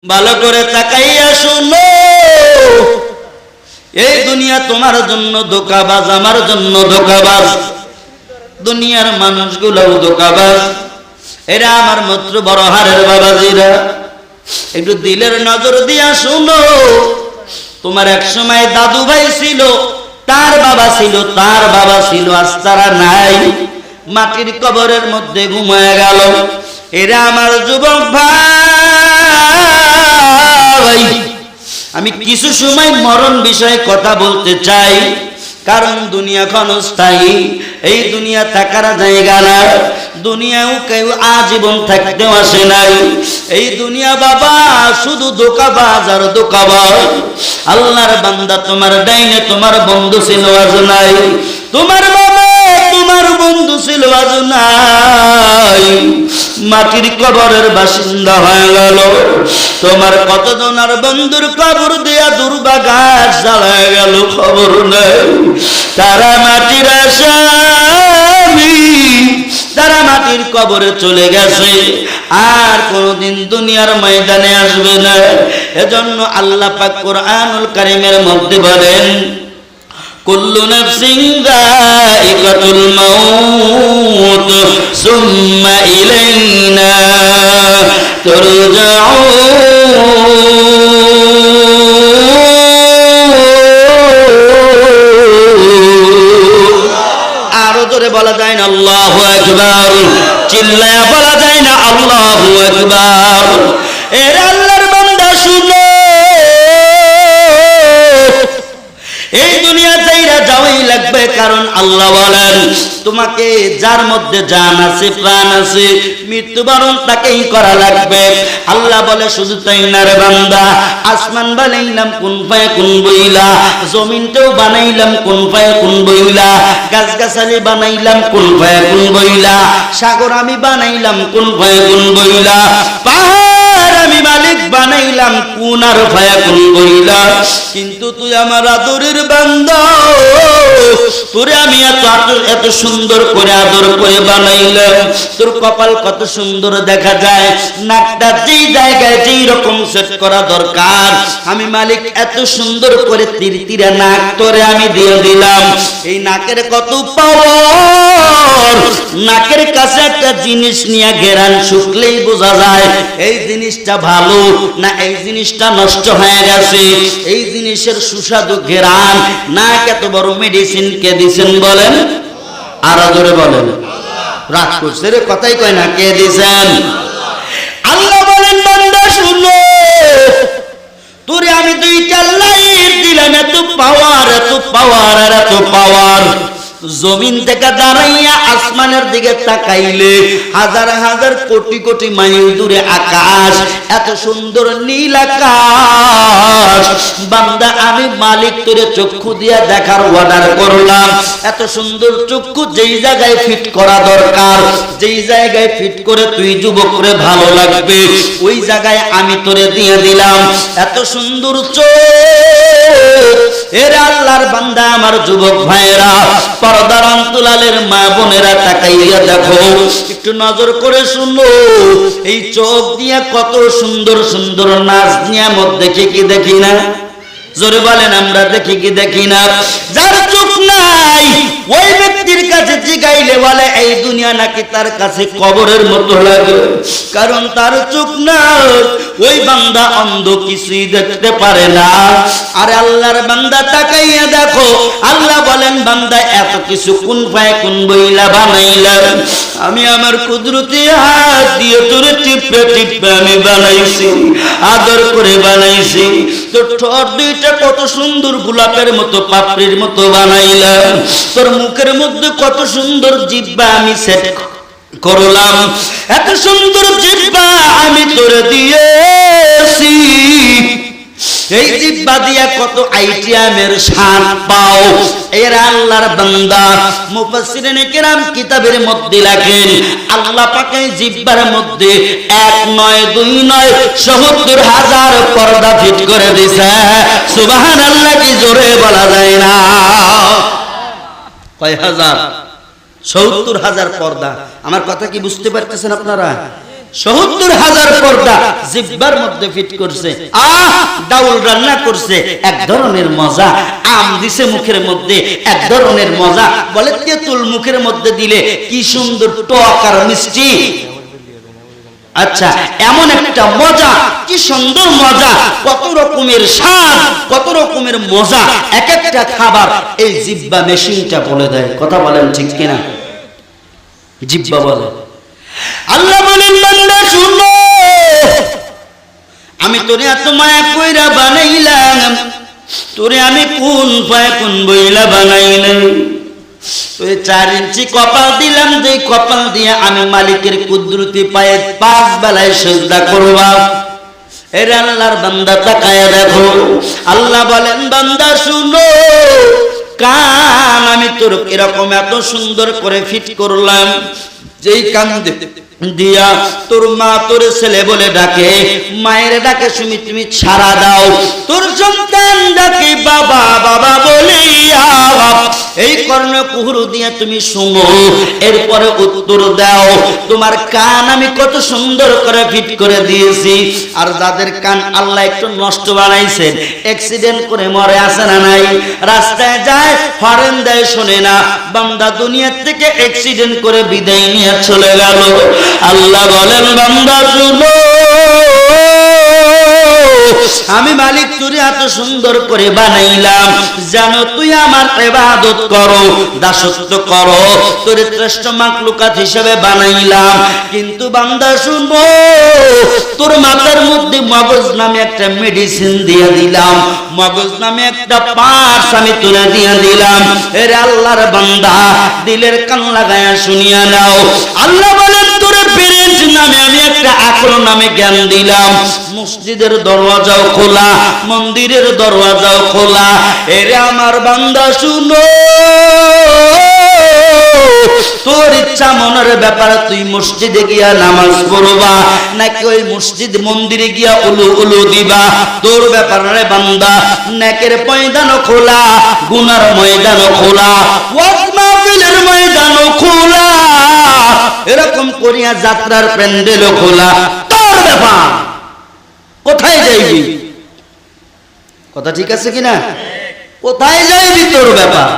ভালো করে তাকাইয়া শুনো, এই দুনিয়া তোমার জন্য ধোঁকাবাজ, আমার জন্য ধোঁকাবাজ, দুনিয়ার মানুষগুলোও ধোঁকাবাজ। এরা আমার মাত্র বড় হারের বাবাজিরা, একটু দিলের নজর দিয়া শুনো। তোমার এক সময় দাদু ভাই ছিল, তার বাবা ছিল, তার বাবা ছিল, আজ তারা নাই, মাটির কবরের মধ্যে ঘুমায় গেল। এরা আমার যুবক ভাই, আমি কিছু সময় মরণ বিষয়ে কথা বলতে চাই, কারণ দুনিয়া ক্ষণস্থায়ী, এই দুনিয়া থাকার জায়গা না। দুনিয়াও কেউ আজীবন থাকতেও আসে নাই। এই দুনিয়া বাবা শুধু ধোঁকাবাজ আর ধোঁকাবাজ। আল্লাহর বান্দা, তোমার ডাইনে তোমার বন্ধু ছিল, আজ নাই। তোমার বাবা তোমার বন্ধু ছিল, আজ নাই, মাটির কবরের বাসিন্দা হয়ে গেল। তোমার কতজনের বন্ধুর কবর দিয়া দুর্বাঘাস জ্বালায় গেল, খবর নেই। তারা মাটির আসামি, তারা মাটির কবরে চলে গেছে, আর কোনদিন দুনিয়ার ময়দানে আসবে না। এজন্য আল্লাহ পাক কোরআনুল কারীমের মধ্যে বলেন, কুল্লু নাফসিন যায়িকাতুল মাউত সুম্মা ইলাইনা তুরজাউন। আরো জোরে বলা যায় না আল্লাহু আকবার? চিল্লায়া বলা যায় না আল্লাহু আকবার? এর আল্লাহর বান্দা শুনো, এই দুনিয়া যাইরা যাওয়াই লাগবে, কারণ আল্লাহ বলেন তোমাকে যার মধ্যে জান আছে, প্রাণ আছে, মৃত্যুবরণ তাকেই করা লাগবে। আল্লাহ বলে শুধু তাই না রে বান্দা, আসমান বানাইলাম কুন ফায়াকুন বইলা, জমিনটাও বানাইলাম কুন ফায়াকুন বইলা, গাছগাছালি বানাইলাম কুন ফায়াকুন বইলা, সাগর আমি বানাইলাম কুন ফায়াকুন বইলা, পাহাড় আমি মালিক বানাইলাম কুন আর ফায়াকুন বইলা। কিন্তু তুই আমার আদরের বান্দা, তোরে আমি এত সুন্দর করে আদর করে বানাইলাম, তোর কপাল কত সুন্দর দেখা যায়, নাকটা যেই জায়গায় যেই রকম সেট করা দরকার, আমি মালিক এত সুন্দর করে তিরতিরা নাক তোরে আমি দিয়ে দিলাম। এই নাকের কত পাওয়ার, নাকের কাছে একটা জিনিস নিয়ে ঘেরান শুকলেই বোঝা যায় এই জিনিসটা ভালো না এই জিনিসটা নষ্ট হয়ে গেছে। এই জিনিসের সুস্বাদু ঘেরান, নাক এত বড় মেডিসিন কে দিছেন বলেন? আরো জোরে বলেন। রাগ করছে রে, কথাই কয় না, কে দিছেন? আল্লাহ বলেন বান্দা শুনো, তোরে আমি দুইটা লাইট দিলাম, এত পাওয়ার, এত পাওয়ার আর এত পাওয়ার। জমিন থেকে দাঁড়াইয়া আসমানের দিকে তাকাইলে হাজার হাজার কোটি কোটি মাইল দূরে আকাশ, এত সুন্দর নীল আকাশ। বান্দা আমি মালিক তোরে চক্ষু দিয়া দেখার অর্ডার করলাম। এত সুন্দর চক্ষু যেই জায়গায় ফিট করা দরকার, যেই জায়গায় ফিট করে তুই যুবক রে ভালো লাগবে, ওই জায়গায় আমি তোরে দিয়ে দিলাম। এত সুন্দর চোখ। এর আল্লাহর বান্দা আমার যুবক ভাইরা, পর্দার অন্তরালের মা বোনেরা, তাকাইয়া দেখো, একটু নজর করে শুনো। এই চোখ দিয়া কত সুন্দর সুন্দর নাচ নিয়ামত দেখি কি দেখি না? জোরে বলেন, আমরা দেখি কি দেখি না? যার চোখ নাই ওই ব্যক্তির কাছে জিগাইলে বলে এই দুনিয়া নাকি তার কাছে কবরের মতো লাগে, কারণ তার চোখ নাই। ওই বান্দা অন্ধ, কিছুই দেখতে পারে না। আরে আল্লাহর বান্দা তাকাইয়া দেখো, আল্লাহ বলেন বান্দা এত কিছু কোন ফায়াকুন বইলা বানাইলাম, আমি আমার কুদরতি হাত দিয়ে তোরে টিপে টিপে আমি বানাইছি, আদর করে বানাইছি। তোর ঠোঁট দুইটা কত সুন্দর গোলাপের মতো, পাপড়ির মতো বানাইলাম। তোর মুখের মধ্যে কত সুন্দর জিহ্বা আমি সেট করলাম, এত সুন্দর জিহ্বা আমি তোরে দিয়েছি। এই জিহ্বা দিয়া কত আইটেমের স্বাদ পাও। এর আল্লাহর বান্দা, মুফাসসিরিনে কেরাম কিতাবের মধ্যে লেখেন আল্লাহ পাক এই জিহ্বার মধ্যে 1 নয় 2 নয় ৭০,০০০ পর্দা ফিট করে দিয়েছে। সুবহানাল্লাহ, কি জোরে বলা যায় না? কয় হাজার? ৭০,০০০ পর্দা। আমার কথা কি বুঝতে পারতেছেন আপনারা? ৭০,০০০ পর্দা জিহ্বার মধ্যে ফিট করছে। ডাউল রান্না করছে, এক ধরনের মজা। আম দিছে মুখের মধ্যে, এক ধরনের মজা। বলে তেঁতুল মুখের মধ্যে দিলে কি সুন্দর টক আর মিষ্টি। আচ্ছা, এমন একটা মজা, কি সুন্দর মজা, কত রকমের স্বাদ, কত রকমের মজা। এক একটা খাবার এই জিহ্বা মেশিনটা বলে দেয়। কথা বলেন ঠিক কিনা? জিহ্বা বলে। আল্লাহ বলেন, বান্দা শুনো, আমি তোরে এত মায়া কইরা বানাইলাম, তোরে আমি কোন ফায়াকুন বইলা বানাইলাম। তুই ৪ ইঞ্চি কপাল দিলাম, যে কপাল দিয়ে আমি মালিকের কুদরতি পায়ে ৫ বেলায় সিজদা করবা। এর আল্লাহর বান্দা তাকায়া দেখো। আল্লাহ বলেন, বান্দা শুনো, কান আমি তোর এরকম এত সুন্দর করে ফিট করলাম, যেই কান দিয়া তোর মা তোর ছেলে বলে ডাকে, মায়ের ডাকে শুনি তুমি ছাড়া দাও, তোর সন্তান ডাকে বাবা বাবা বলে এই কর্ণ কুহুরু দিয়ে তুমি শুনো, এরপরে উত্তর দাও। তোমার কান আমি কত সুন্দর করে ফিট করে দিয়েছি। আর যাদের কান আল্লাহ একটু নষ্ট বানাইছেন, অ্যাক্সিডেন্ট করে মরে, আসে না নাই? রাস্তায় যায়, হরেন দেয়, শোনে না। বান্দা দুনিয়ার থেকে অ্যাক্সিডেন্ট করে বিদায় নিয়ে চলে গেল। আল্লাহ বলেন, বান্দা শুনো, আমি মালিক তোরে এত সুন্দর করে বানাইলাম যেন তুই আমার ইবাদত করো, দাসত্ব করো, তোরে শ্রেষ্ঠ মাখলুকাত হিসেবে বানাইলাম। কিন্তু বান্দা শুনো, তোর মাথার মধ্যে মগজ নামে একটা মেডিসিন দিয়ে দিলাম, মগজ নামে একটা পার্টস আমি তুলে দিয়ে দিলাম। এর আল্লাহর বান্দা, দিলের কান লাগায়া শুনিয়া নাও। আল্লাহ বলেন, তোরে ব্রেন নামে আমি একটা আকল নামে জ্ঞান দিলাম। মসজিদের দরওয়াজাও খোলা, মন্দিরের দরওয়াজাও খোলা। এরে আমার বান্দা শুনো, তোর ইচ্ছা মনের ব্যাপারে তুই মসজিদে গিয়া নামাজ পড়বা, নাকি ওই মসজিদ মন্দিরে গিয়া উলু উলু দিবা, তোর ব্যাপারে বান্দা। নেকের ময়দানও খোলা, গুনার ময়দানও খোলা, ওয়াজ মাহফিলের ময়দানও খোলা, এরকম করিয়া যাত্রার প্যান্ডেলও খোলা। তোর ব্যাপার, কোথায় যাইবি? কথা ঠিক আছে কিনা? কোথায় যাইবি তোর ব্যাপার।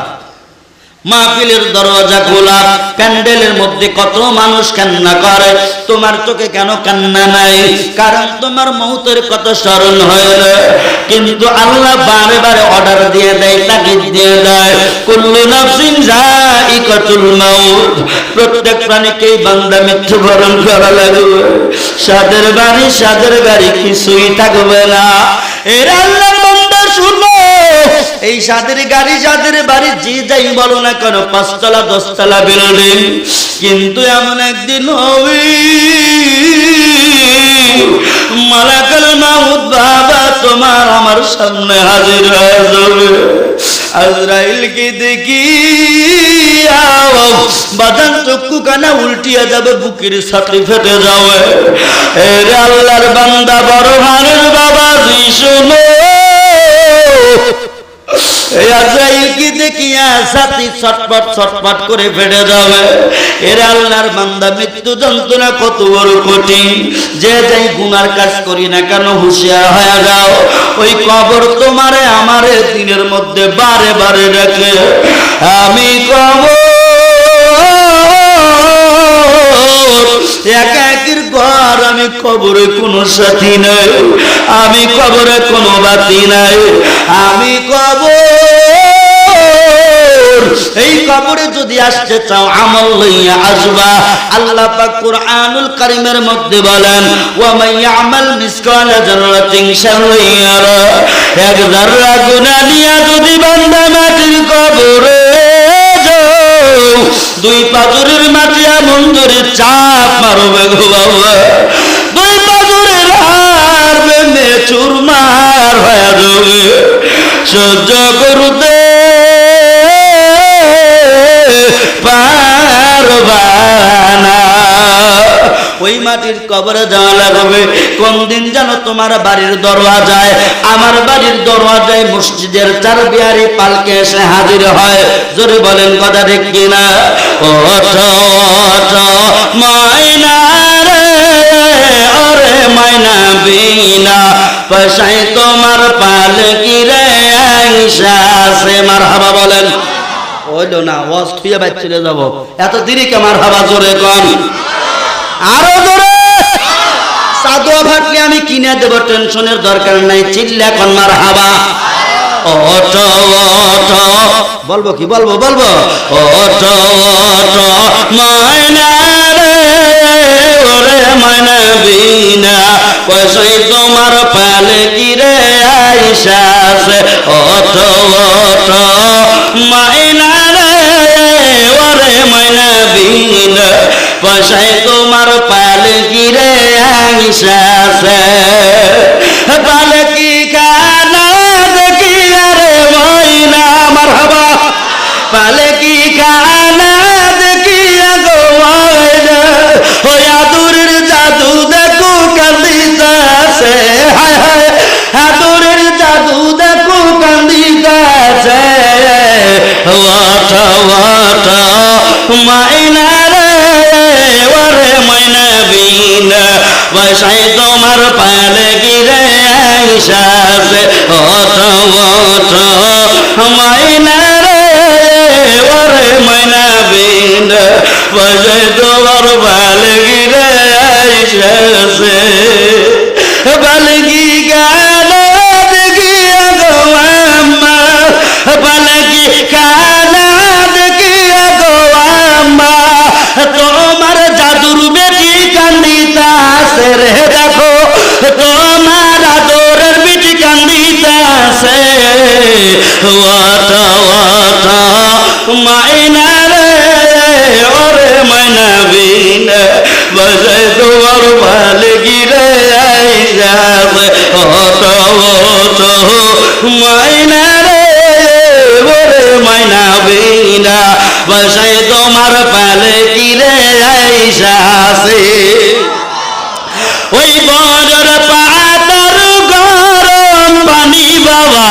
মাহফিলের দরজা খোলা, প্যান্ডেলের মধ্যে কত মানুষ কান্না করে, তোমার চোখে কেন কান্না নাই? কারণ তোমার মৌতের কত স্মরণ হয় না। কিন্তু আল্লাহ বারে বারে অর্ডার দিয়ে দেয়, তাগিদ দিয়ে দেয়, কুল্লু নাফসিন যায়িকাতুল মাউত, প্রত্যেক প্রাণীকেই বান্দা মৃত্যুবরণ করা লাগবে। সাদের বাড়ি সাদের গাড়ি কিছুই থাকবে না। এর আল্লাহ বান্দা শুনো, এই সাদের গাড়ি সাদের বাড়ি যে যাই বলো না কেন, ৫ তলা ১০ তলা বিল্ডিং, কিন্তু এমন একদিন হবে মালাকুল মাউত বাবা তোমার আমার সামনে হাজির হয়ে যাবে। আজরাইলকে দেখি বাদান চক্ষু কানা উল্টিয়া যাবে, বুকের ছাতি ফেটে যাবে। এর আল্লাহর বান্দা বড় ভানের বাবা শোনো, এই আজরাইলকে দেখিয়া ছাতি ছটপট ছটপট করে ফেটে যাবে। এর আল্লাহর বান্দা, মৃত্যু যন্ত্রণা কত বড় কঠিন। যে যাই গুনার কাজ করি না কেন, হুঁশিয়ার হয়ে যাও, ওই কবর তোমারে আমারে দিনের মধ্যে বারে বারে ডাকে। আমি কবর একাকির ঘর, আমি কবরে কোনো সাথী নাই, আমি কবরে কোনো বাতি নাই, আমি কবর। এই কবরে যদি আসতে চাও আমল লইয়া আসবা। আল্লাহ পাক কুরআনুল কারীমের মধ্যে বলেন, ওয়া মান ইয়ামাল মিসকালা যাররাতিন শাররান ইয়ারা, এক যাররা গুনাহ নিয়া যদি বান্দা মাটির কবরে যাও, 2 পাথরের মাটি এমন জোরে চাপ মারবে গো বাবা, 2 পাথরের হাড় ভেঙে চুরমার হয়ে যাবে। সহ্য করতে পারবা না। ওই মাটির কবরে যাওয়া লাগবে। কোন দিন যেন তোমার বাড়ির দরওয়াজায়, আমার বাড়ির দরওয়াজায় মসজিদের 4 বিহারি পালকে এসে হাজির হয়। জোরে বলেন কথা ঠিক কিনা? ওঠো ওঠো ময়না রে, ময়না বিনা পয়সায় তোমার পালকি রে আয়েশা সে মারহাবা বলেন। হইল না ওয়াজ থুইয়া বাইর চলে যাব, এত দেরি কে মারহাবা জোরে কোন, আরো জোরে। সাদুয়া ভাটলে আমি কিনে দেব, টেনশনের দরকার নাই, চিল্লা কোন মারহাবা। ওঠো ওঠো বলবো কি বলবো বলবো, ওঠো ওঠো ময়না রে ওরে ময়না বিনা পয়সায় তোমার পালকি রে আয়েশা সে। ওঠো ওঠো ময়না রে ওরে ময়না বিনা পয়সায় তোমার পালকি রে আয়েশা সে। পালকি খানা দেখি আরে ময়না মারহাবা, পালকি খানা দেখি গো ময়না ওই আদুরের জাদু দেখো কান্দিতাছে, হায় হায় আদুরের জাদু দেখো কান্দিতাছে। ওঠো ওঠো ময়না রে ওরে ময়না বিনা পয়সায় তোমার পালকি রে আয়েশা সে। ওঠো ওঠো ময়না রে ওরে ময়না বিনা পয়সায় তোমার পালকি রে আয়েশা সে। পালকি গানা দেখিয়া গো আম্মা, পালকি খানা দেখিয়া গো আম্মা তোমার জাদুর বেটি কান্দিতাছে রে, দেখো তোমার আদরের বেটি কান্দিতাছে। ওঠো ওঠো ময়না রে ওরে ময়না বিনা পয়সায় তোমার পালকি রে আয়েশা সে। ওঠো ওঠো ময়না রে ওরে ময়না বিনা পয়সায় তোমার পালকি রে আয়েশা সে। ওই বড়র পাতার গরম পানি বাবা,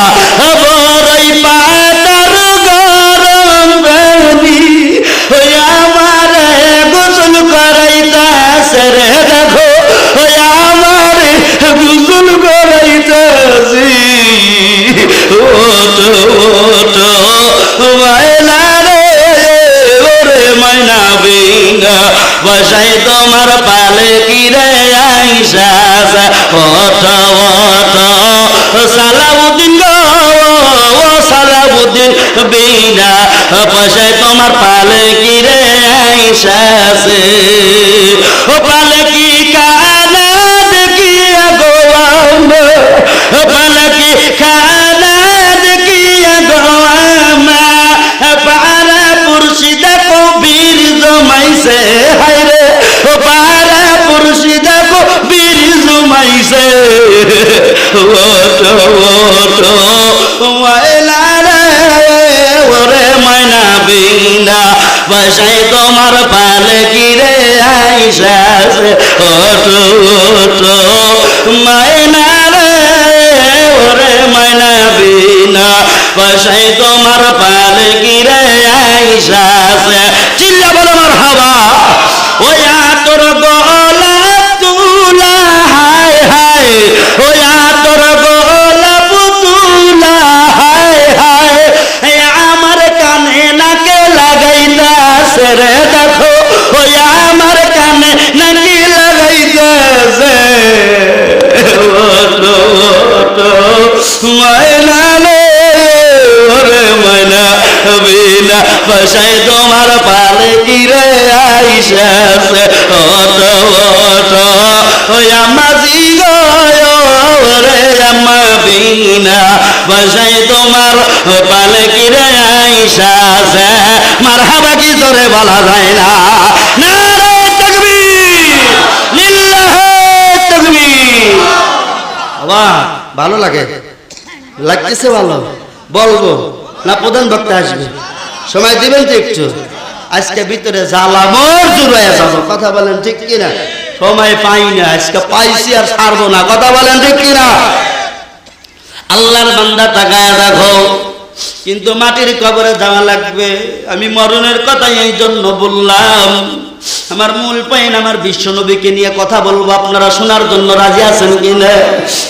বড়ই পাতার গরম পানি ওই আমার গোসল করাইতাছে রে, দেখো ওই আমার গোসল করাইতাছি। ওঠো ওঠো ময়না রে ওরে ময়না বিনা পয়সায় তোমার পালকি রে আয়েশা সে। ওঠো ওঠো সালাউদ্দিন গো ও সালাউদ্দিন বিনা পয়সায় তোমার পালকি রে আয়েশা সে। ও পালকি খানা দেখিয়া গো আম্মা, পালকি খানা দেখিয়া গো আম্মা পারা পুরুষি দেখো বীর জমাইছে, হায় রে ও পারা পুরুষি দেখো বীর জমাইছে। ওঠো ওঠো ময়না রে ওরে ময়না বিনা পয়সায় তোমার পালকি রে আয়েশা সে। ওঠো ওঠো ময়না রে ওরে ময়না বিনা পয়সায় তোমার পালকি রে আয়েশা সে। চিল্লা বলো মারহাবা। ওই তোর গলা তুলা হায় হায়, ওই তোর গলা পুতুলা হায় হায় আমার কানে নাকে লাগাইতাছে রে, দেখো ওই আমার কানে নাকি লাগাইতাছে। ওঠো ওঠো ময়না রে ওরে ময়না বিনা পয়সায় তোমার পালকি রে আয়েশা সে। ওঠো ওঠো ওই আম্মা জি গো ওরে আম্মা বিনা পয়সায় তোমার পালকি রে আয়েশা সে। মারহাবা কি জোরে বলা যায় না, নারে তাকবীর লিল্লাহি তাকবীর। বাবা ভালো লাগে, লাগতেছে ভালো, বলবো না প্রধান বক্তা আসবে, সময় দিবেন তো একটু। আজকে ভিতরে জ্বালা মোর জুড়ে যাবো, কথা বলেন ঠিক কিনা? সময় পাই না, আজকে পাইছি আর ছাড়বো না, কথা বলেন ঠিক কিনা? আল্লাহর বান্দা তাকায় দেখো, কিন্তু মাটির কবরে যাওয়া লাগবে। আমি মরণের কথা এই জন্য বললাম, আমার মূল পয়েন্ট, আমার বিশ্ব নবীকে নিয়ে কথা বলবো, আপনারা শোনার জন্য রাজি আছেন কিনা?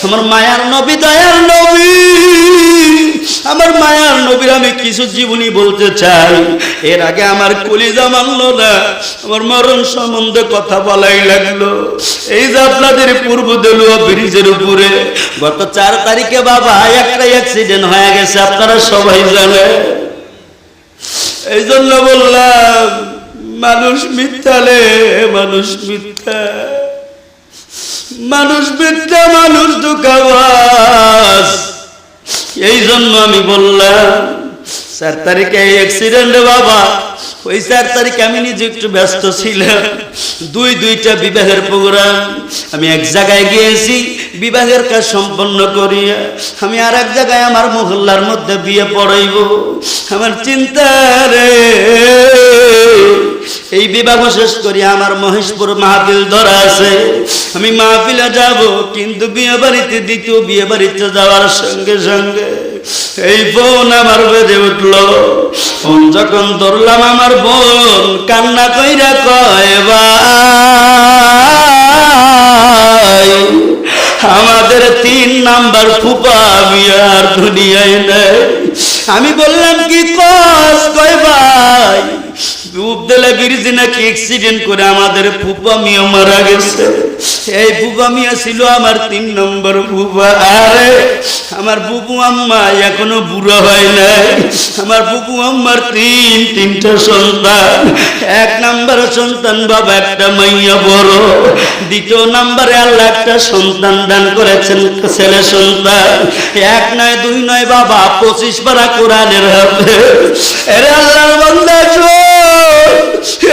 আমার মায়ার নবী, দয়ার নবী, আমার মায়ার নবীর আমি কিছু জীবনী বলতে চাই। এর আগে আমার কলিজা মানলো না, আমার মরণ সম্বন্ধে কথা বলাই লাগলো। এই যে আপনাদের পূর্ব দেলুয়া ব্রিজের উপরে গত 4 তারিখে বাবা একটা অ্যাক্সিডেন্ট হয়ে গেছে, আপনারা সবাই জানেন। এই জন্য বললাম মানুষ মিথ্যালে, মানুষ মিথ্যা, মানুষ মিথ্যা, মানুষ ধোঁকাবাজ। এই জন্য আমি বললাম 4 তারিখে এই অ্যাক্সিডেন্টে বাবা, ওই 4 তারিখে আমি নিজে একটু ব্যস্ত ছিলাম, দুইটা বিবাহের প্রোগ্রাম। আমি এক জায়গায় গিয়েছি বিবাহের কাজ সম্পন্ন করিয়া, আমি আর এক জায়গায় আমার মহল্লার মধ্যে বিয়ে পড়াইব। আমার চিন্তা রে, এই বিবাহ শেষ করি আমার মহেশপুর মাহফিল ধরা আছে, আমি মাহফিলে যাব, কিন্তু বিয়ে বাড়িতে, দ্বিতীয় বিয়ে বাড়িতে যাওয়ার সঙ্গে সঙ্গে এই বোন আমার বেজে উঠলো। ফোন যখন ধরলাম আমার বোন কান্না কইরা কয়, ভাই আমাদের 3 নাম্বার ফুপা বিয়ার দুনিয়ায় নেই। আমি বললাম কি কস? কয় ভাই উপদেলা ব্রিজে নাকি অ্যাক্সিডেন্ট করে আমাদের ফুপা মিয়া মারা গেছে। এই ফুপা মিয়া ছিল আমার 3 নম্বর ফুপা। আরে আমার বুবু আম্মা এখনো বুড়ো হয় নাই। আমার বুবু আম্মার 3টা সন্তান। 1 নাম্বার সন্তান বাবা একটা মাইয়া বড়, 2 নম্বরে আল্লাহ একটা সন্তান দান করেছেন, ছেলে সন্তান। 1 নয় 2 নয় বাবা 25 পারা কোরআনের হাফেজ। আরে আল্লাহর বান্দা,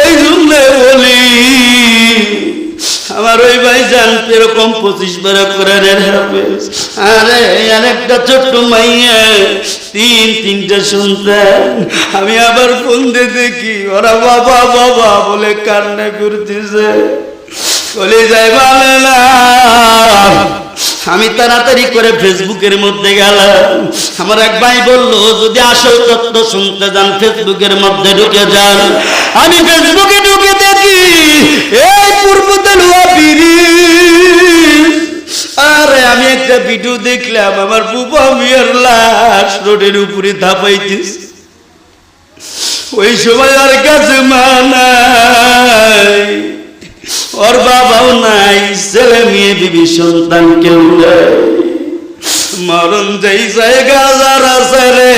এই জন্য বলি আমার ওই ভাইজান এরকম 25 পারা কোরআনের হাফেজ। আরে আরেকটা ছোট্ট মাইয়া, 3টা সন্তান। আমি আবার ফোন দিয়ে দেখি ওরা বাবা বাবা বলে কান্না করতেছে, বলে যায় বলে না। আমি তাড়াতাড়ি করে ফেসবুকের মধ্যে গেলাম। আমার এক ভাই বলল যদি আসল তথ্য শুনতে যান ফেসবুকের মধ্যে ঢুকে যান। আমি ফেসবুকে ঢুকে দেখি এই পূর্ব দেলুয়া ব্রিজ। আরে আমি একটা ভিডিও দেখলাম, আমার বুবা মিয়ার লাশ রোডের উপরে ধাপাইতেছে। ওই সময় আর কাছে মা নাই, ওর বাবাও নাই, ছেলে মেয়ে বিবি সন্তান কেউ নাই। মরণ যেই জায়গা যারা রে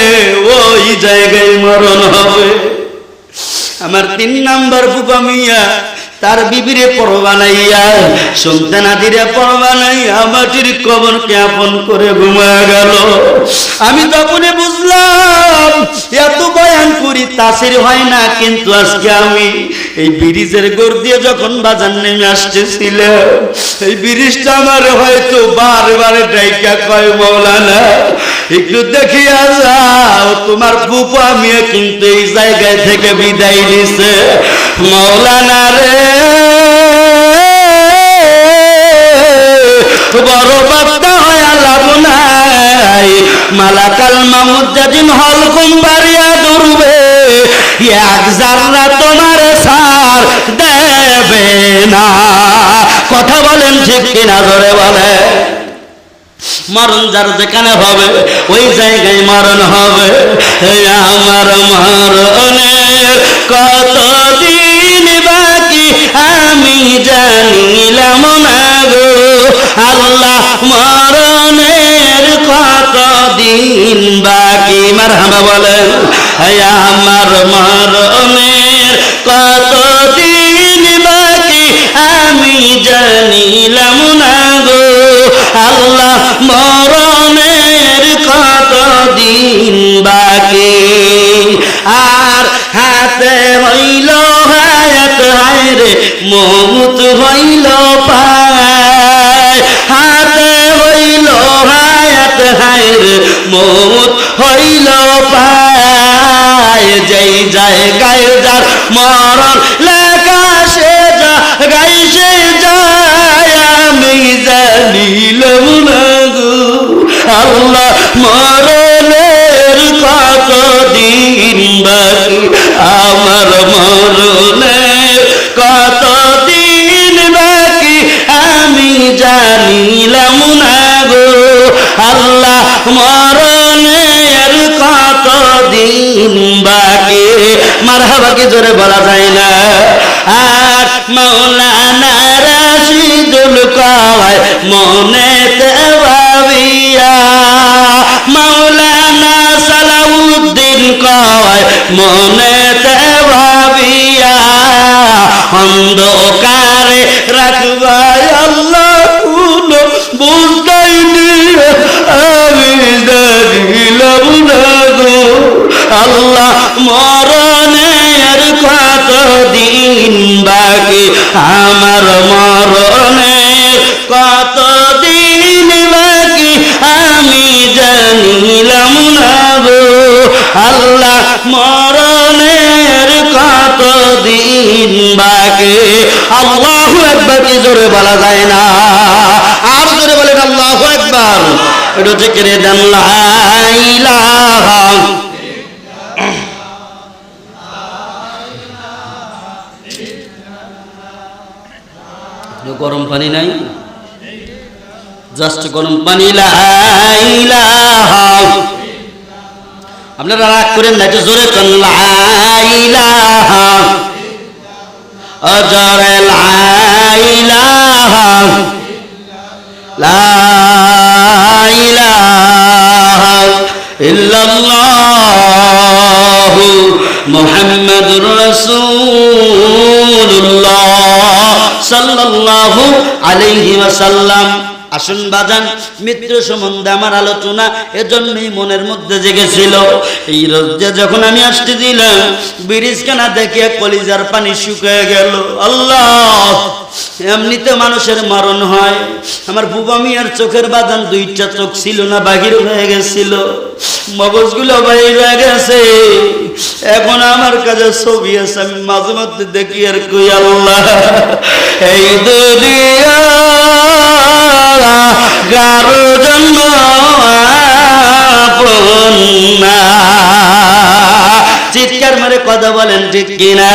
ওই জায়গায় মরণ হবে। আমার 3 নাম্বার ফুপা মিয়া তার বিবিরে পরবা নাইয়া, সন্তানাদিরে পরবা নাইয়া মাটির কবরকে আপন করে ঘুমা গেল। আমি তখনই বুঝলাম এত বয়ান করি তাসির হয় না, কিন্তু আজকে আমি এই ব্রিজের গোড় দিয়ে যখন বাজার নেমে আসতেছিলাম, এই ব্রিজটা আমার হয়তো বারে ডাইকা কয়, মৌলানা একটু দেখিয়া যাও, তোমার ফুপা মিয়া কিন্তু এই জায়গায় থেকে বিদায় নিছে। মৌলানা রে বড় বাপ্তা হয় লাভ নাই, মালাকাল মামুদ যেদিন হলকুম বাড়িয়া দৌড়বে, 1 জাররা তোমার সার দেবে না। কথা বলেন ঠিক কিনা? ধরে বলে মরণ যার যেখানে হবে ওই জায়গায় মরণ হবে। আমার মরণের কতদিন বাকি আমি জানিলাম না গো আল্লাহ, মরণের কতদিন বাকি। মারহাবা বলেন। আমার মরণের কতদিন বাকি আমি জানিলাম না গো আল্লাহ, মরণের কতদিন বাকি। আর হাতে হইল হায়াত, হায় রে মৌত হইল পায়। হাতে হইল হায়াত, হায় রে মৌত হইল পায়। যেই জায়গায় যার মরণ লেখা সে জায়গায় সে যায় আমি জানিলাম না গো আল্লাহ, মরণের কতদিন বাকি। আমার মরণের কতদিন বাকি আমি জানিলাম না গো আল্লাহ মরণের কতদিন বাকি মারহাবা কি জোরে বলা যায় না আর মাওলানা রাশিদুল কয় মনেতে ভাবিয়া মাওলানা সালাউদ্দিন কয় মনেতে ভাবিয়া অন্ধকারে রাখবাই আল্লাহ কোনো বুঝাইনি আমি জানিলাম না গো আল্লাহ মরণের কতদিন বাকি আমার মরণের কতদিন বাকি আমি জানিলাম না গো আল্লাহ মরণের কতদিন বাকি আল্লাহু আকবার কি জোরে বলা যায় না আর জোরে বলেন আল্লাহু আকবার এটা জিকিরে দেন লা ইলাহা গরম পানি নাই জাস্ট গরম পানি লা ইলাহা আপনারা রাগ করেন না জোরে কোন লা ইলাহা আজরে লা ইলাহা লা ইলাহা ইল্লাল্লাহ মুহাম্মাদুর রাসূলুল্লাহ সাল্লাল্লাহু আলাইহি ওয়াসাল্লাম আসুন বাজান মৃত্যু সম্বন্ধে আমার আলোচনা এজন্যই মনের মধ্যে জেগেছিল এই রোজে যখন আমি আসতে দিলাম ব্রিজখানা দেখে কলিজার পানি শুকিয়ে গেল আল্লাহ এমনিতে মানুষের মরণ হয় আমার বুবা মিয়ার চোখের বাদান দুইটা চোখ ছিল না বাহির হয়ে গেছিল মগজগুলো বাহির হয়ে গেছে এখন আমার কাছে ছবি আছে আমি মাঝে মধ্যে দেখি আর কই আল্লাহ এই দুনিয়া গারো জন্ম আপন না চিৎকার মারে কথা বলেন ঠিক কিনা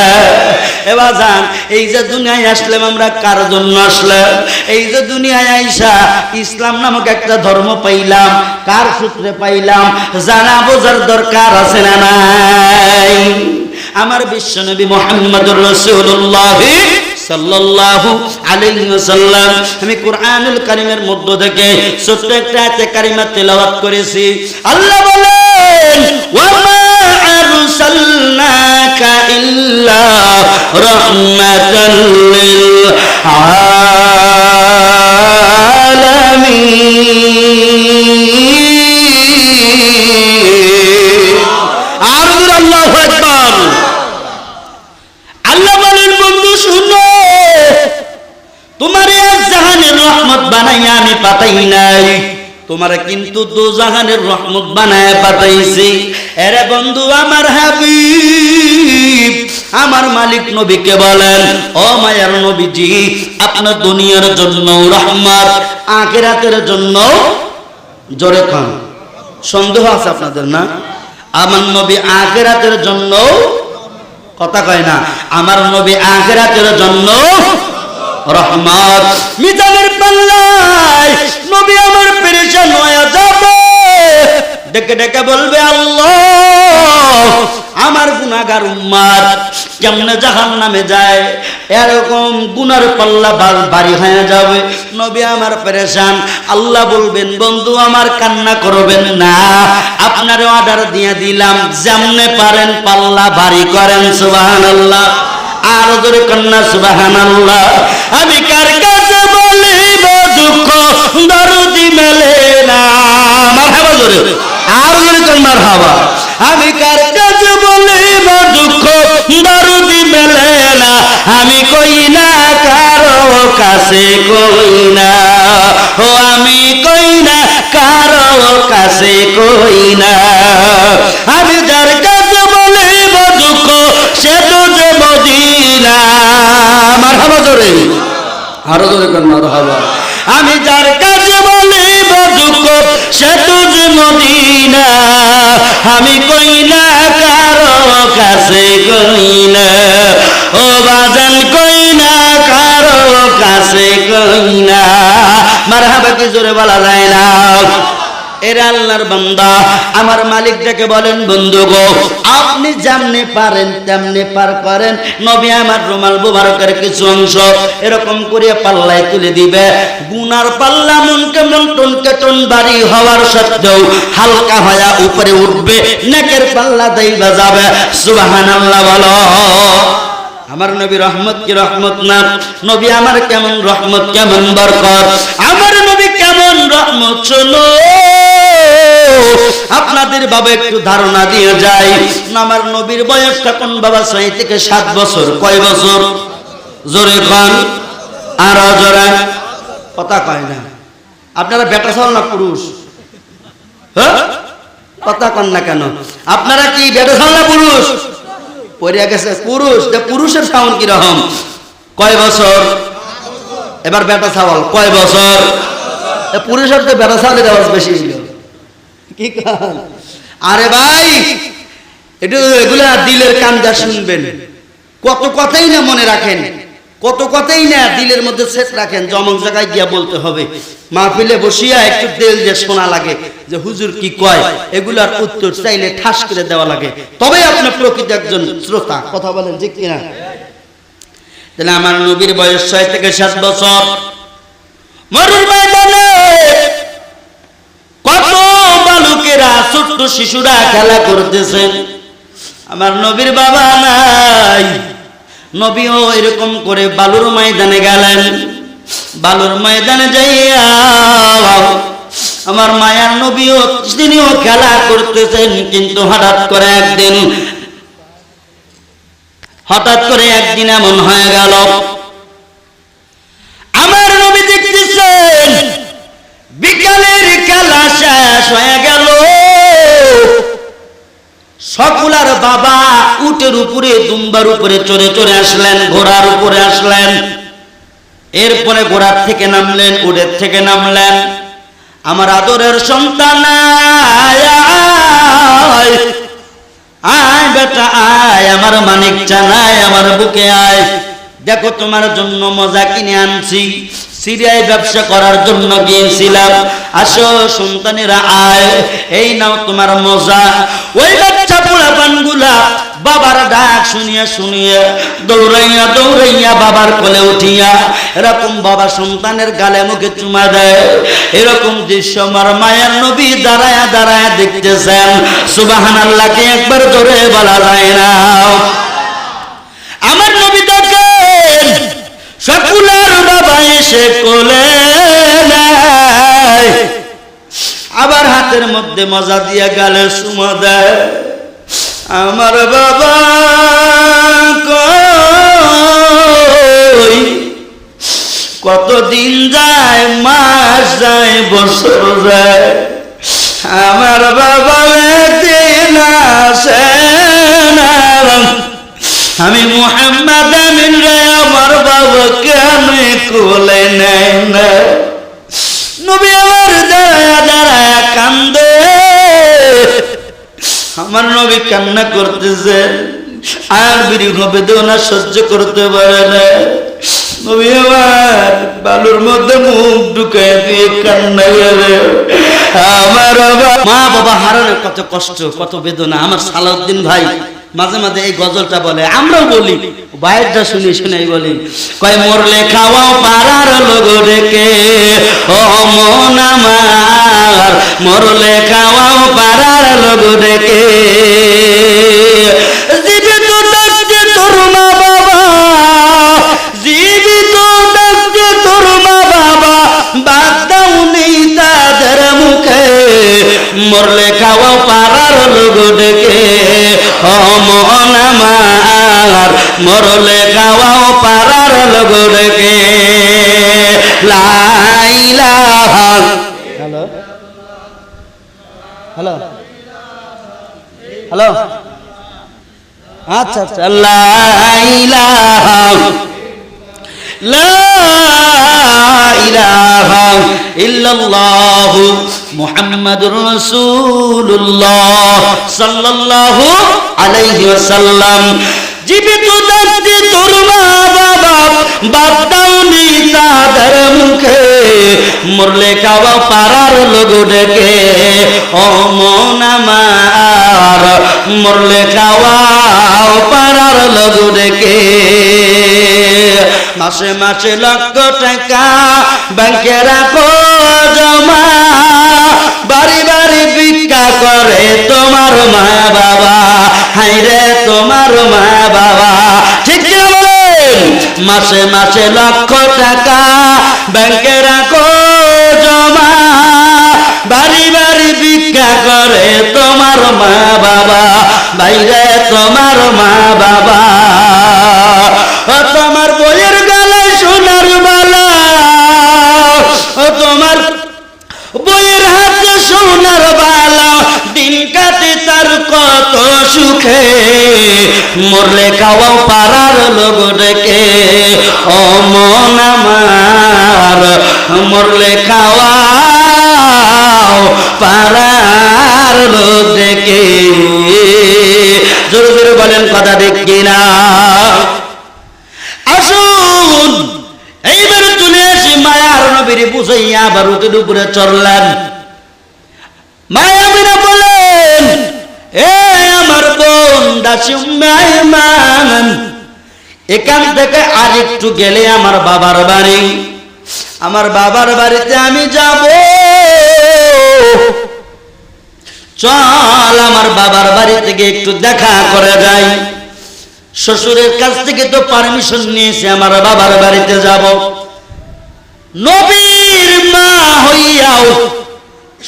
এবার জান এই যে দুনিয়ায় আসলাম আমরা কার জন্য আসলাম এই যে দুনিয়ায় আইসা ইসলাম নামক একটা ধর্ম পাইলাম কার সূত্রে পাইলাম জানা বোঝার দরকার আছে না নাই আমার বিশ্বনবী মুহাম্মদুর রাসূলুল্লাহ সাল্লাল্লাহু আলাইহি ওয়াসাল্লাম আমি কুরআনুল কারীমের মধ্য থেকে ছোট্ট একটা আয়াতে কারিমা তেলাওয়াত করেছি আল্লাহ বলেন ওয়া মা আরসালনাকা ইল্লা রাহমাতাল লিল আলামিন আল্লাহু আকবার আল্লাহ বলেন বন্ধু শুনো তোমারে জাহানের রহমত বানাইয়া আমি পাঠাই নাই তোমারে কিন্তু দোজাহানের রহমত বানায় পাঠাইছি এরে বন্ধু আমার হাবিব আমার মালিক নবীকে বলেন ও মায়ার নবীজি আপনার দুনিয়ার জন্য রহমত আখিরাতের জন্য জোরে খান সন্দেহ আছে আপনাদের না আমার নবী আখিরাতের জন্য কথা কয় না আমার নবী আখিরাতের জন্য রহমত মিজানের পাল্লায় নবী আমার পেরেশান হয়ে যাবে ডেকে ডেকে বলবে আল্লাহ আমার গুনাহগার উম্মত কেমনে জাহান্নামে যায় এরকম গুনার পাল্লা ভারী হয়ে যাবে নবী আমার পেরেশান আল্লাহ বলবেন বন্ধু আমার কান্না করবেন না আপনার অর্ডার দিয়ে দিলাম যেমনে পারেন পাল্লা ভারী করেন সুবহানাল্লাহ আর জোরে কন্যা সুবহানাল্লাহ আমি কার কাছে বলিব দুঃখ দরদি মেলে না মারহাবা জোরে আর জোরে কোন মারহাবা আমি কার কাছে বলিব দুঃখ দরদি মেলে না আমি কই না কারো কাছে কই না ও আমি কই না কারো কাছে কই না আমি যার কাছে বলিব দুঃখ সে তো যে মদিনা মারহাবা জোরে আরো জোরে কোন মারহাবা আমি যার কাছে বলিব দুঃখ সে তো যে মদিনা আমি কই না কারো কাছে কই না, ও বাজান কই না কারো কাছে কই না। মারহাবা কি জোরে বলা যায় না? এরা আল্লাহর বান্দা। আমার মালিকটাকে বলেন, বন্ধু গো আপনি যেমনি পারেন তেমনি পার করেন। নবী আমার রুমাল মুবারকের কিছু অংশ এরকম করে পাল্লায় তুলে দিবে। গুনার পাল্লা মনকে মন টনকে টন বাড়ি হওয়ার সত্ত্বেও হালকা হয়ে উপরে উঠবে, নেকের পাল্লা দেইবা যাবে। সুবহানাল্লাহ বলো। আমার নবী রহমত কি রহমত না? নবী আমার কেমন রহমত, কেমন বরকত, আমার নবী কেমন রহমত। শোনো আপনাদের বাবা একটু ধারণা দিয়ে যায়। আমার নবীর বয়স তখন বাবা 6 থেকে 7 বছর। কয় বছর? জোরে খান, আর জোরে কথা কয় না। আপনারা বেটা ছাল না পুরুষ? হ্যাঁ কথা কন না কেন? আপনারা কি বেটা ছাল না পুরুষ? পড়ে গেছে পুরুষ। পুরুষের সাউন্ড কিরকম? কয় বছর? এবার বেটা ছাওয়াল কয় বছর? পুরুষের তো বেটা ছাওয়ালের আওয়াজ বেশি ছিল। কি কান? আরে ভাই একটু এগুলা দিলের কান যা শুনবেন। কত কথাই না মনে রাখেন, কত কথাই না দিলের মধ্যে সেট রাখেন। জমক জায়গায় গিয়া বলতে হবে। মাহফিলে বসিয়া একটু দিল যে শোনা লাগে যে হুজুর কি কয়, এগুলার উত্তর চাইলে ঠাস করে দেওয়া লাগে, তবে আপনি প্রকৃত একজন শ্রোতা। কথা বলেন ঠিক কিনা? তাহলে আমার নবীর বয়স 6 থেকে 7 বছর। মরুর ময়দানে কত বালকেরা ছোট্ট শিশুরা খেলা করতেছেন। আমার নবীর বাবা নাই। নবীও এরকম করে বালুর ময়দানে গেলেন। বালুর ময়দানে যাইয়া আমার মায়ার নবীও তিনিও খেলা করতেছেন। কিন্তু হঠাৎ করে একদিন এমন হয়ে গেল, আমার নবী দেখতেছেন বিকালের খেলা শেষ হয়ে গেল। সকলার বাবা উটের উপরে দুম্বার উপরে চড়ে চড়ে আসলেন, ঘোড়ার উপরে আসলেন। এরপরে ঘোড়ার থেকে নামলেন, উটের থেকে নামলেন। আমার আদরের সন্তান আয় বেটা আয়, আমার মানিক চানায় আমার বুকে আয়, দেখো তোমার জন্য মজা কিনে আনছি। সিরিয়ায় ব্যবসা করার জন্য গিয়েছিলাম, আসো সন্তানেরা আয়, এই নাও তোমার মজা। ওই বাচ্চা পোড়া পানগুলা বাবার ডাক শুনিয়া শুনিয়া দৌড়াইয়া দৌড়াইয়া বাবার কোলে উঠিয়া এরকম বাবা সন্তানের গালে মুখে চুমা দেয়। এরকম দৃশ্য আমার মায়ের নবী দাঁড়ায়া দাঁড়ায়া দেখতেছেন। সুবহানাল্লাহকে একবার জোরে বলা যায় না? আমার নবী দেখেন সকলের বাবা এসে কোলে নেয়, আবার হাতের মধ্যে মজা দিয়া গালে চুমা দেয়। আমার বাবা কই, কতদিন যায়, মাস যায়, বছর যায়, আমার বাবা একদিন আসে না। আমি মুহাম্মদ আমিন রে আমার বাবা কেন কোলে নেয় না? নবী আমার দাঁড়ায়া দাঁড়ায়া কান্দে। আমার নবী কান্না করতেছে, আর বিরহ বেদনা সহ্য করতে পারে না। নবী আমার বালুর মধ্যে মুখ ঢুকায় দিয়ে কান্না করে। আমার মা বাবা হারানোর কত কষ্ট, কত বেদনা। আমার সালাউদ্দিন ভাই মাঝে মাঝে এই গজলটা বলে, আমরাও বলি, বাইরটা শুনে শুনে বলি। কয় মরলে খাওয়াও পাড়ার লোক ডেকে, ও মন আমার মরলে খাওয়াও পাড়ার লোক ডেকে। জীবিত ডাকছে তোর মা বাবা, জীবিত ডাকছে তোর মা বাবা, বাদ দাও নেই তাদের মুখে। মরলে খাওয়াও পাড়ার লোক ডেকে, ও মন আমার মরলে খাওয়াও পাড়ার লোক ডেকে। লা ইলাহা। হ্যালো হ্যালো হ্যালো, আচ্ছা আচ্ছা। লা ইলাহা লা ইলাহা ইল্লাল্লাহু মুহাম্মাদুর রাসূলুল্লাহ সাল্লাল্লাহু আলাইহি ওয়াসাল্লাম। জীবিত থাকতে তোর মা বাবা বাদ দাওনি তাদের মুখে, মরলে খাওয়া পাড়ার লোক ডেকে ও মন আমার, মরলে খাওয়া পাড়ার লোক ডেকে। মাসে মাসে লক্ষ টাকা ব্যাংকে রাখো জমা, বাড়ি বাড়ি ভিক্ষা করে তোমার মা বাবা, হাইরে তোমার মা বাবা, ঠিক কি বলেন? মাসে মাসে লক্ষ টাকা ব্যাংকে রাখো জমা, বাড়ি বাড়ি ভিক্ষা করে তোমার মা বাবা, বাইরে তোমার মা বাবা। ও তোমার বইয়ের গলায় সোনার বালা, ও তোমার বইয়ের হাতে সোনার বালা, দিন কাটে তার কত সুখে, মরলে খাওয়াও পাড়ার লোক ডেকে ও মন আমার, মরলে খাওয়াও পাড়ার লোক ডেকে। জোরে জোরে বলেন কথা ঠিক কিনা? আসুন এইবার চলে আসি মায়ার নবীর বুঝাইয়া আবার উঠে উপরে চড়লেন। মায়াবিরা বলেন, এ আমার বোন দাসী উম্মে আইমান, এখান থেকে আর একটু গেলে আমার বাবার বাড়ি, আমার বাবার বাড়িতে আমি যাব, চল আমার বাবার বাড়ি থেকে একটু দেখা করে যাই। শ্বশুরের কাছ থেকে তো পারমিশন নিয়েছে আমার বাবার বাড়িতে যাব। নবীর মা হইয়াও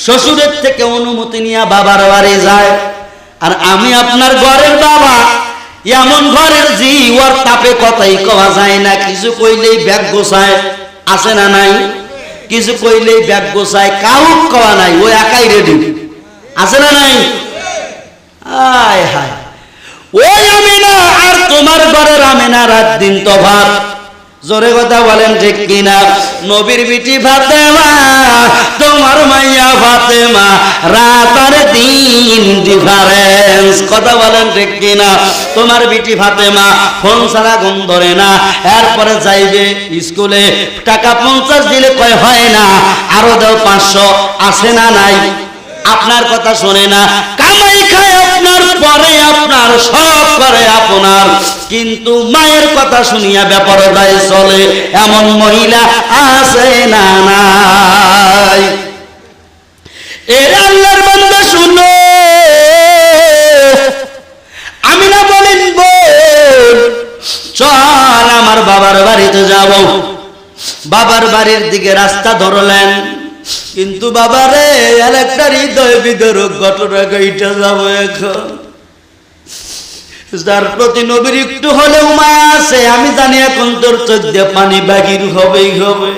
শ্বশুরের থেকে অনুমতি নিয়ে বাবার বাড়ি যায়। আর আমি আপনার ঘরের বাবা, এমন ঘরের জি ওর তাপে কথাই কওয়া যায় না, কিছু কইলেই ব্যাগ গোছায়, আছে না নাই? কিছু কইলেই ব্যাগ গোছায়, কাউক কওয়া নাই, ও একাই রেডি, আছে না নাই? আয় হায়, ওই আমিনা আর তোমার ঘরের আমিনা রাত দিন তফাৎ। জোরে কথা বলেন ঠিক কিনা? নবীর বিটি ফাতেমা, তোমার মাইয়া ফাতেমা, রাত আর দিন ডিফারেন্স। কথা বলেন ঠিক কিনা? তোমার বিটি ফাতেমা ফোন ছাড়া ঘুম ধরে না, এরপরে যাইবে স্কুলে, টাকা 50 দিলে কয় হয় না, আরো দাও 500, আছে না নাই? আপনার কথা শোনে না, কামাই খায় আপনার, পরে আপনার, সব করে আপনার, কিন্তু মায়ের কথা শুনিয়া বেপরদায় চলে, এমন মহিলা আছে না নাই? এর আল্লাহর বান্দা শুনো, আমি না বলেন বোন চল আমার বাবার বাড়িতে যাব। বাবার বাড়ির দিকে রাস্তা ধরলেন, কিন্তু বাবারে আর একটা হৃদয় বিদারক ঘটনা গাইটা যাবো এখন, যার প্রতি নবীর একটু হলেও মায়া আছে, আমি জানি এখন তোর চোখ দিয়ে পানি বাগির হবেই হবে।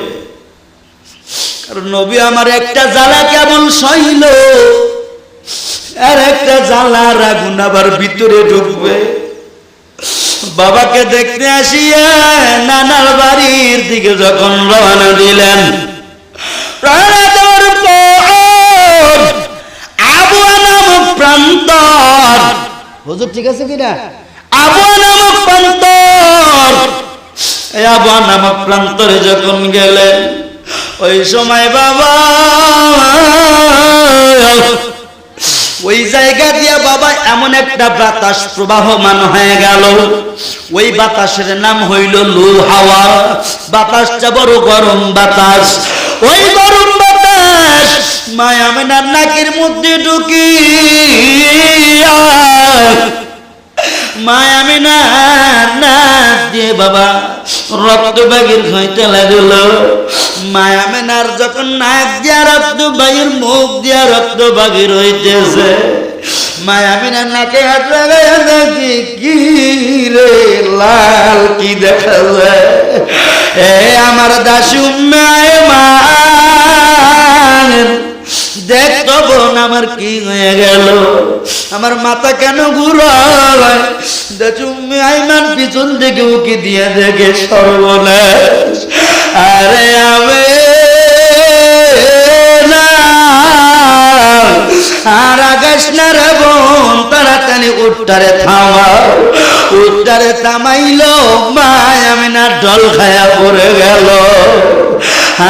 কারণ নবী আমার একটা জ্বালা কেমন সইল, আর একটা জ্বালার আগুন আবার ভিতরে ঢুকবে। বাবাকে দেখতে আসিয়া নানার বাড়ির দিকে যখন রওনা দিলেন, রওনা দেওয়ার পর আবুয়া নামক প্রান্তর, হুজুর ঠিক আছে কিনা? আবুয়া নামক প্রান্তর, এই আবুয়া নামক প্রান্তরে যখন গেলেন, ওই সময় বাবা ওই জায়গা দিয়ে বাবা এমন একটা বাতাস প্রবাহমান হয়ে গেল, ওই বাতাসের নাম হইল লু হাওয়া। বাতাসটা বড় গরম বাতাস, ওই গরম বাতাস মায়া আমিনার নাকের মধ্যে ঢুকিয়া মায়া আমিনার নাক দিয়ে বাবা রক্ত বাগির হইতে লাগল। মায়া আমিনার যখন নাক দিয়া রক্ত বাগির, মুখ দিয়া রক্ত বাগির হইতেছে, মায়া আমিনার নাকে হাত লাগাইয়া দেখি কি রে লাল কি দেখা যায়। এ আমার দাসী উম্মে আইমান, দেখ তো বোন আমার কি হয়ে গেল, আমার মাথা কেন ঘুরায়। দাসী উম্মে আইমান পিছন থেকে উকি দিয়ে দেখে সর্বনাশ, আরে আমি না আর আগাস না রে বোন, তাড়াতাড়ি উঠটারে থামাও। উঠটারে থামাইলো, মায় আমি না ঢল খায়া পড়ে গেল।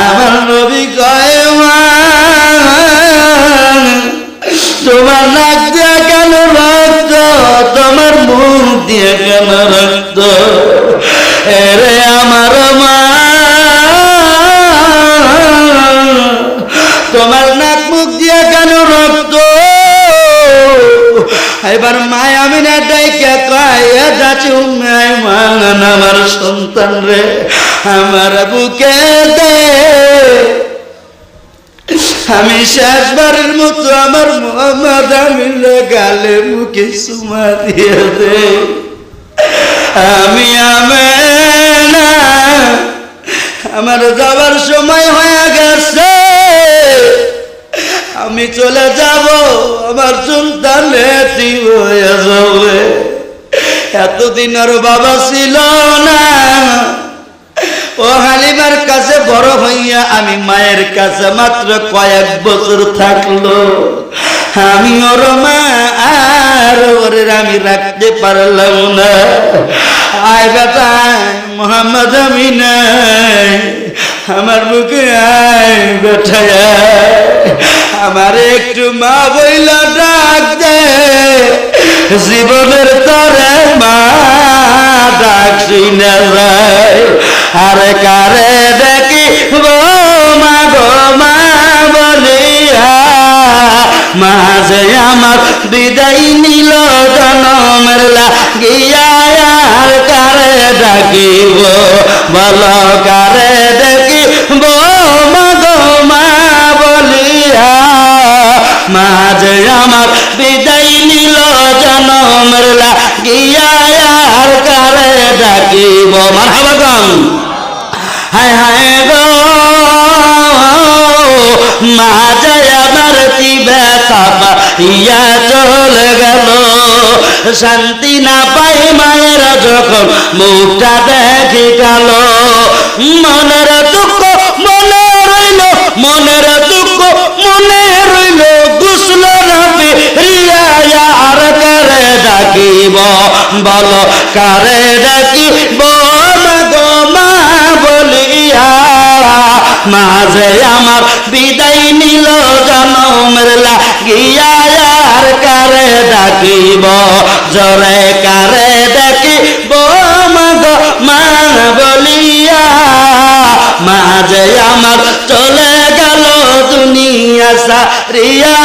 আমার নবী কয় মা তোমার নাক দিয়ে কেন রক্ত, তোমার মুখ দিয়ে কেন রক্ত? এরে আমার মা তোমার নাক মুখ দিয়ে কেন রক্ত? এবার মায় আমি না ডাইকে কয় যাচ্ছি আমার সন্তান রে আমার বুকে দে, আমি শেষবারের মতো আমার মোহাম্মদ আমিনের গালে মুখে চুমা দিয়ে দে। আমি আমেনা আমার যাবার সময় হয়ে গেছে, আমি চলে যাব, আমার সন্তান এতিম হয়ে যাবে। এতদিন ওর বাবা ছিল না, ও হালিমার কাছে বড় হইয়া আমি মায়ের কাছে মাত্র কয়েক বছর থাকলো। আমি ওর মা আর ওরে আমি রাখতে পারলাম না। আয় বেটা মোহাম্মদ আমিনা আমার বুকে আয় বেটা, আমার একটু মা বইলা ডাক দে, জীবনের তরে মা ডাক শুনে যায়। আরে কারে দেখি মা গো মা বলিয়া, মা যে আমার বিদায় নিল জনমের লাগিয়া। আর কারে ডাকিব বলো, কারে দেখিব মা গো মা বলিয়া, মা যে আমার বিদায় নিল জনমের লাগিয়া। আর কারে ডাকিব মারহাবা গান। হায় হায় গো মা যায় আমার দিবে তাপা ইয়া চলে গেল। শান্তি না পাই মায়ের যখন মুখটা দেখি গেল। মনের দুঃখ মনে রইল, মনের দুঃখ মনে রইল, গুসল নবী রিয়া। আর কারে ডাকিব বলো, কারে ডাকিব গো মা বলিয়া, মা যে আমার বিদায় নিল জনমের লাগিয়া। আর কারে ডাকিব জরে, কারে ডাকিব মা গো মা বলিয়া, মা যে আমার চলে গেল দুনিয়া সারিয়া।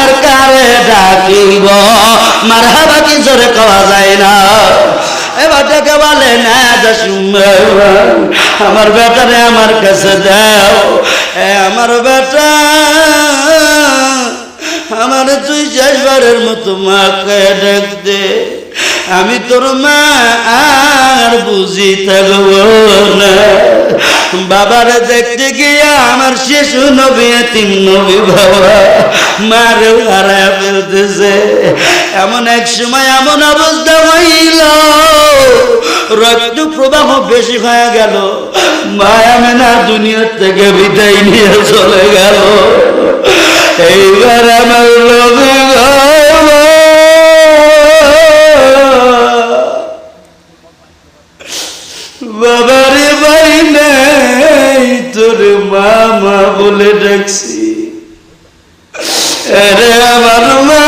আর কারে ডাকিব মারহাবা কি জোরে কওয়া যায় না? এবার ডেকে বলে না আমার বেটারে আমার কাছে দাও। আমার বেটা আমার তুই শেষবারের মতো মাকে ডাক দে, আমি তোর মা আর বুঝি থাকবো না। বাবারে দেখতে গিয়া আমার শিশু নবী এতিম নবী বাবা মারেও হারায় ফেলতেছে। এমন এক সময় এমন অবস্থা হইল, রক্ত প্রবাহ বেশি হয়ে গেল, মায়া মেনা দুনিয়ার থেকে বিদায় নিয়ে চলে গেল। এইবার আমার নবী বাবারে ভাই নেই, তোর মামা বলে ডাকছি। আরে আমার মা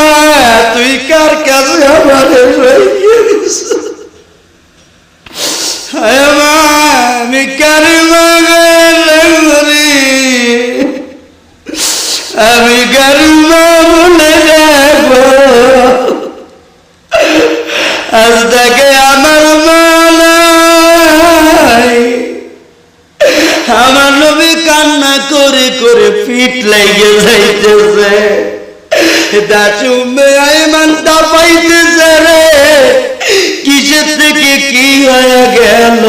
তুই কার কাছে আমারে রেখে গেছিস? আমি কার মাগরি, আমি কার মা বলে ডাকবো? আজ থেকে আমার মা নাই। আমার নবী কান্না করে করে পিঠ লেগে যাইতেছে, দাচুমে আইমানটা পাইতেছে রে, কিসের থেকে কি হয়ে গেল?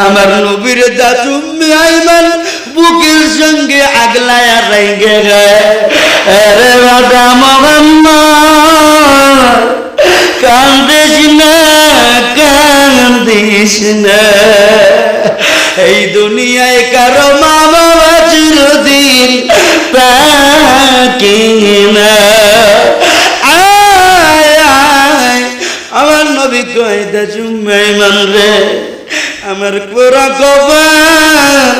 আমার নবীর দাচুমে আইমান বুকের সঙ্গে আগলায়া রেগে গে। আরে বাবা মোহাম্মদ কান্দিস না, কান্দিস না, এই দুনিয়ায় কারো মা বাবা চিরদিন থাকে না। আমার নবী কয় দা জুম্মাই মান রে, আমার পুরা কবার,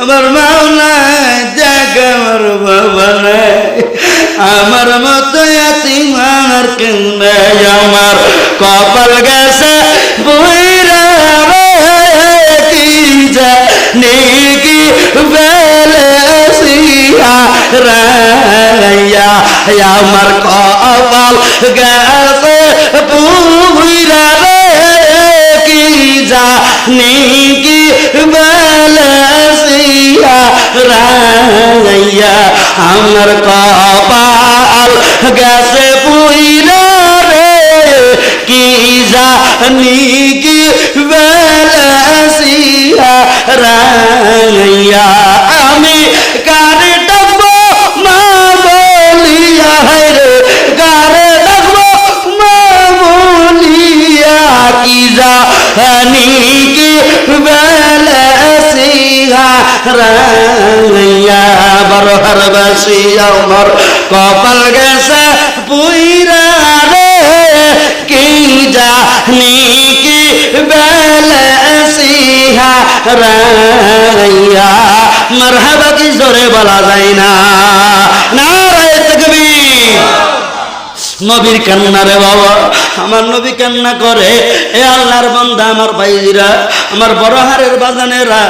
আমার মাও নাই, দেখ আমার বাবা নাই, আমার মতো এতিম আর কেউ নাই, আমার কপাল গেছে বইরা কি জানি কি বেলেসিয়া রাইয়া, আমার কপাল গেছে বইরা কি জানি কি বেলেসিয়া রাইয়া, আমার কপাল গেছে বইরা কি জানি কি বেলেসিয়া রাইয়া, আমি কারে ডাকবো মা বলিয়া, রে কারে ডাকবো মা বলিয়া, কি জানি কি বেলেসিয়া রাইয়া, বরহার বাসি আমার কপাল গেছে পুইরা রে কি জানি কি বেলেসিয়া রাইয়া। মারহাবা কি জোরে বলা যায় না, নারায়ে তাকবীর। নবীর কান্না রে বাবা, আমার নবী কান্না করে। এ আল্লাহর বান্দা, আমার ভাইরা, আমার বড় হারের বাজানেরা,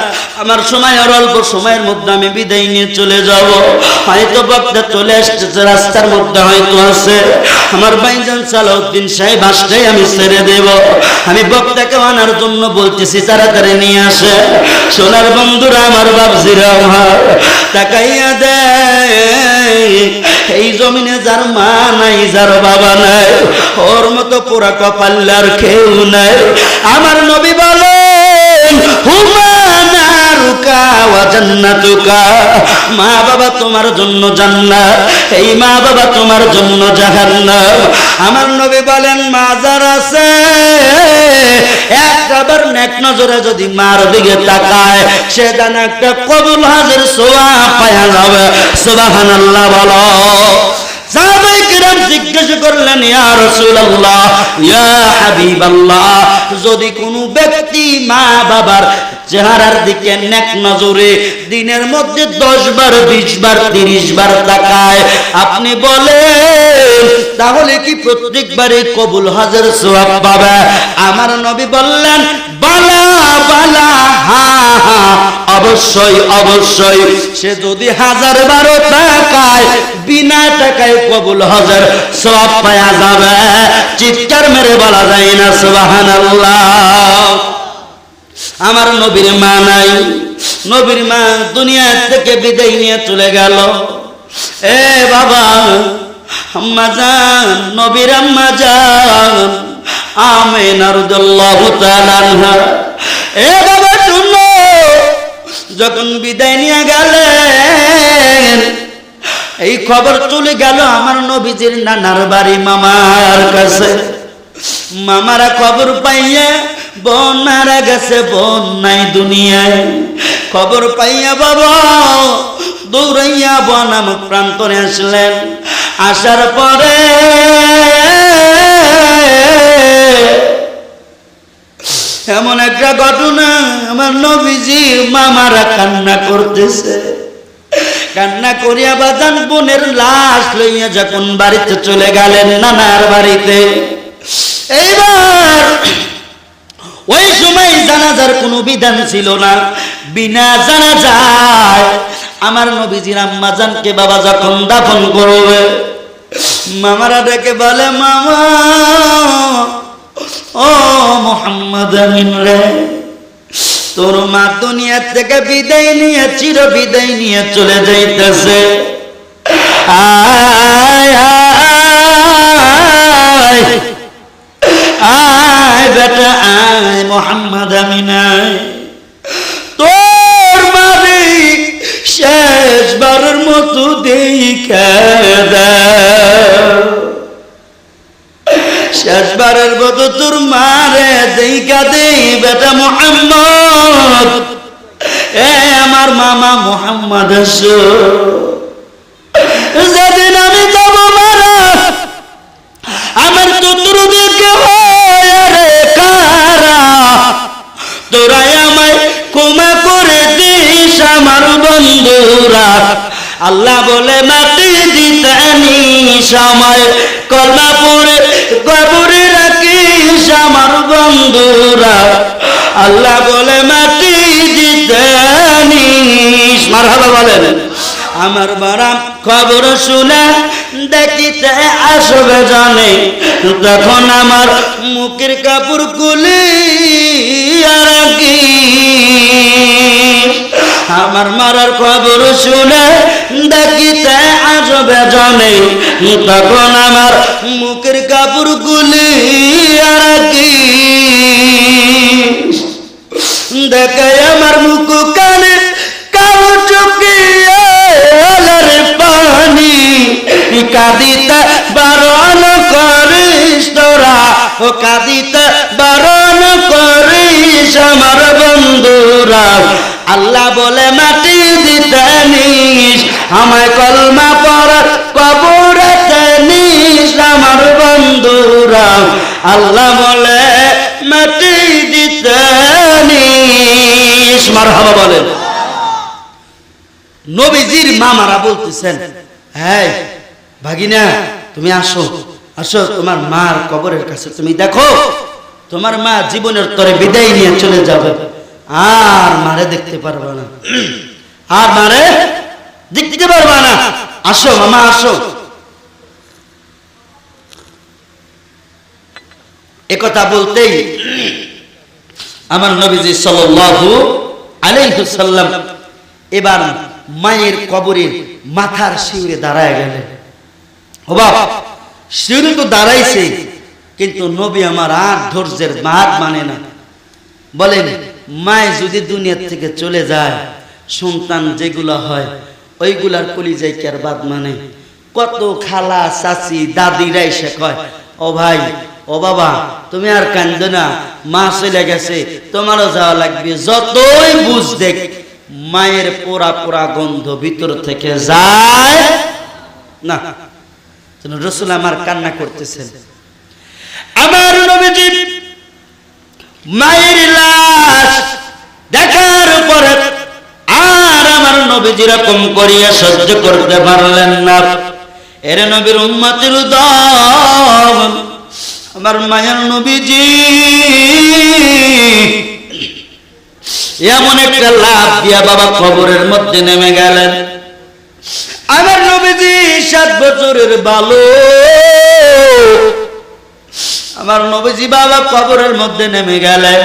আমার সময় আর অল্প সময়ের মধ্যে আমি বিদায় নিয়ে চলে যাব। হয়তো বক্তা চলে আসতেছে, রাস্তার মধ্যে হয়তো আছে। আমার ভাইজান সালাউদ্দিন সাহেব আসলেই আমি ছেড়ে দেব। আমি বক্তাকে আনার জন্য বলতেছি, তাড়াতাড়ি নিয়ে আসে। সোনার বন্ধুরা, আমার বাবজিরা, আমার তাকাইয়া দে, এই জমিনে যার মা নাই, যার বাবা নাই, ওর মতো পুরা কপাল আর কেউ নাই। আমার নবী বলেন, হুমানারুকা ওয়া জান্নাতুকা, মা বাবা তোমার জন্য জান্নাত, এই মা বাবা তোমার জন্য জাহান্নাম। আমার নবী বলেন, মা যার আছে একবার নেক নজরে যদি মার দিকে তাকায়, সে যেন একটা কবুল হাজের সওয়াব পায়া যাবে। সুবহানাল্লাহ বলো। সাহাবায়ে কিরাম জিজ্ঞাসা করলেন, ইয়া রাসূলুল্লাহ, ইয়া হাবিবাল্লাহ, যদি কোনো ব্যক্তি মা বাবার চেহারার দিকে নেক নজরে দিনের মধ্যে 10 বার, 20 বার, 30 বার তাকায়, আপনি বলেন তাহলে কি প্রত্যেকবারে কবুল হজের সওয়াব পাবে? আমার নবী বললেন, বালা বালা, হা হা, অবশ্যই অবশ্যই। সে যদি 1000 বার তাকায়, বিনা টাকায় কবুল হজের সওয়াব পাওয়া যাবে। চিৎকার মেরে বলা যায় না সুবহানাল্লাহ। আমার নবীর মা নাই, নবীর মা দুনিয়া থেকে বিদায় নিয়ে চলে গেল। এ বাবা, আম্মা জান, নবীর আম্মা জান আমিনা রাদিয়াল্লাহু তাআলা আনহা, এ বাবা শুনো, যখন বিদায় নিয়ে গেলেন, এই খবর চলে গেল আমার নবীজির নানার বাড়ি মামার কাছে। মামারা খবর পাইয়া, বোন মারা গেছে, বোন নাই দুনিয়ায়। খবর পাইয়া বাবা দৌড়াইয়া বনামক প্রান্তরে আসলেন। আসার পরে এমন একটা ঘটনা, আমার নবীজির মামারা কান্না করতেছে। কান্না করিয়া বাজান বোনের লাশ লইয়া যখন বাড়িতে চলে গেলেন, নানার বাড়িতে, এইবার ওই সময় জানাজার কোনো বিধান ছিল না। বিনা জানাজায় আমার নবীজির আম্মা জানকে বাবা যখন দাফন করবে, মামারা ডেকে বলে, মামা, ও মুহাম্মদ আমিন রে, তোর মা দুনিয়া থেকে বিদায় নিয়ে, চির বিদায় নিয়ে চলে যাইতেছে। আয় আয় আয় বেটা, আয় মুহাম্মদ আমিন, আয়, তোর মারে শেষবারের মতো দেখা দাও, শেষবারের মতো তোর মারে দেখা দেই বেটা মুহাম্মদ। এ আমার মামা মোহাম্মদ এসো, যেদিন আমি যাব মারা আমার চতুর্দিকে রে কারা, তোরাই আমায় ক্ষমা করে দিস আমার বন্ধুরা। আল্লাহ বলে মাটি দিতে নিস আমায়, কলমা পড়ে কবরে রাখিস আমার বন্ধুরা। আল্লাহ বলে মাটি দিতে নিস। মারহাবা বলেন। আমার বারাম খবর শুনে দেখিতে আসবে জানে, তখন আমার মুখের কাপড় খুলে আর কি আমার মারার খবর শুনে দেখিতে আসবে জানে, তখন আমার মুখের কাপড় খুলে আর কি দেখে আমার মুখ কানে কালো চোখে পানি কাঁদিতে বারণ করিস তোরা, ও কাঁদিতে বারণ করিস আমার বন্ধুরা। আল্লাহ বলে মাটি দিতে নিস আমায়, কলমা পড়ার কবরেতে নিস আমার বন্ধুরা। আল্লাহ বলে মাটি দিতে নিস। মারহাবা বলেন। নবীজির মামারা বলতেছেন, হ্যাঁ ভাগিনা তুমি আসো আসো, তোমার মার কবরের কাছে তুমি দেখো, তোমার মা জীবনের তরে বিদায় নিয়ে চলে যাবে, আর মারে দেখতে পারবে না, আর মারে দেখতে পারবে না। আসো মামা আসো। একথা বলতেই আমার নবীজি সাল্লাল্লাহু আলাইহি ওয়াসাল্লাম এবার মায়ের কবরের মাথার শিউরে দাঁড়ায় গেলেন। ও বাবা, শিউরে তো দাঁড়াইছে, কিন্তু নবী আমার আর ধৈর্যের বাদ মানে না। বলেন, মায় যদি দুনিয়া থেকে চলে যায়, সন্তান যেগুলো হয় ওইগুলার কলিজায় কি আর বাদ মানে? কত খালা চাচি দাদিরা এসে কয়, ও ভাই ও বাবা তুমি আর কান্দো না, মা চলে গেছে, তোমারও যাওয়া লাগবে। যতই বুঝ দেখ, মায়ের পোড়া পোড়া গন্ধ ভিতর থেকে যায় না। রাসূল আমার কান্না করতেছেন। আমার নবীজি মায়ের লাশ দেখার পরে আর আমার নবীজি এরকম করিয়া সহ্য করতে পারলেন না। এর নবীর উম্মতের দম, আমার মায়ের নবীজি এমন একটা লাভ দিয়া বাবা কবরের মধ্যে নেমে গেলেন। আমার নবীজি 7 বছরের বালক, আমার নবীজি বাবা কবরের মধ্যে নেমে গেলেন।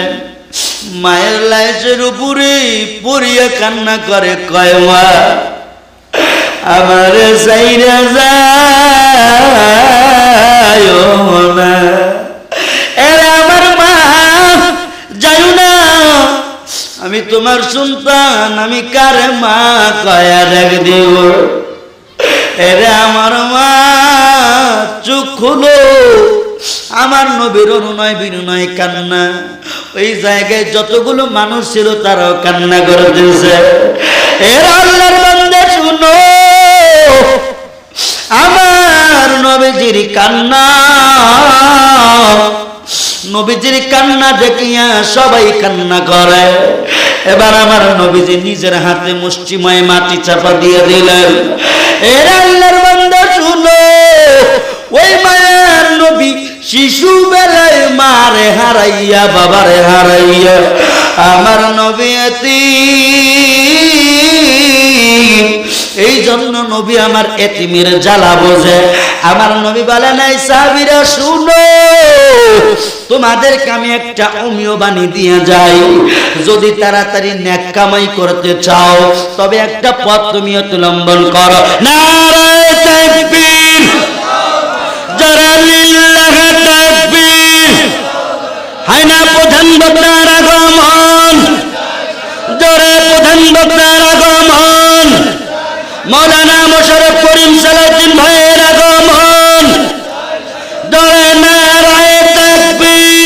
মায়ের লাশের উপরে পড়িয়া কান্না করে, কয় মা আমার সাইরা যায় না, এরা আমার মা যাই না, আমি তোমার সন্তান, আমি কারে মা কয়া দেখ দেব। এরে আমার মা চোখ খুলো। আমার নবীর অনুনয় বিনয় কান্না, ওই জায়গায় যতগুলো মানুষ ছিল তারাও কান্না করতেছে। এর আল্লাহর বান্দা শুনো, আমার নবীজির কান্না, নবীজির কান্না দেখিয়া সবাই কান্না করে। এবার আমার নবীজি নিজের হাতে মুষ্টিময় মাটি চাপা দিয়ে দিলেন। এর আল্লাহর বান্দা শুনো, ওই মায়ের নবী শিশু বেলায় মারে হারাইয়া বাবারে হারাইয়া আমার নবী এতিম। এই জন্য নবী আমার এতিমের জ্বালা বোঝে। আমার নবী বলে নাই, সাহাবীরা শুনো, তোমাদেরকে আমি একটা অমীয় বাণী দিয়ে যাই, যদি তাড়াতাড়ি নেক কামাই করতে চাও তবে একটা পথ তুমি অবলম্বন করো। নারায়ে তাকবীর, যারা লিল্লাহ তাকবীর, হায়না প্রধান বক্তার আগমন, জোরে প্রধান বক্তা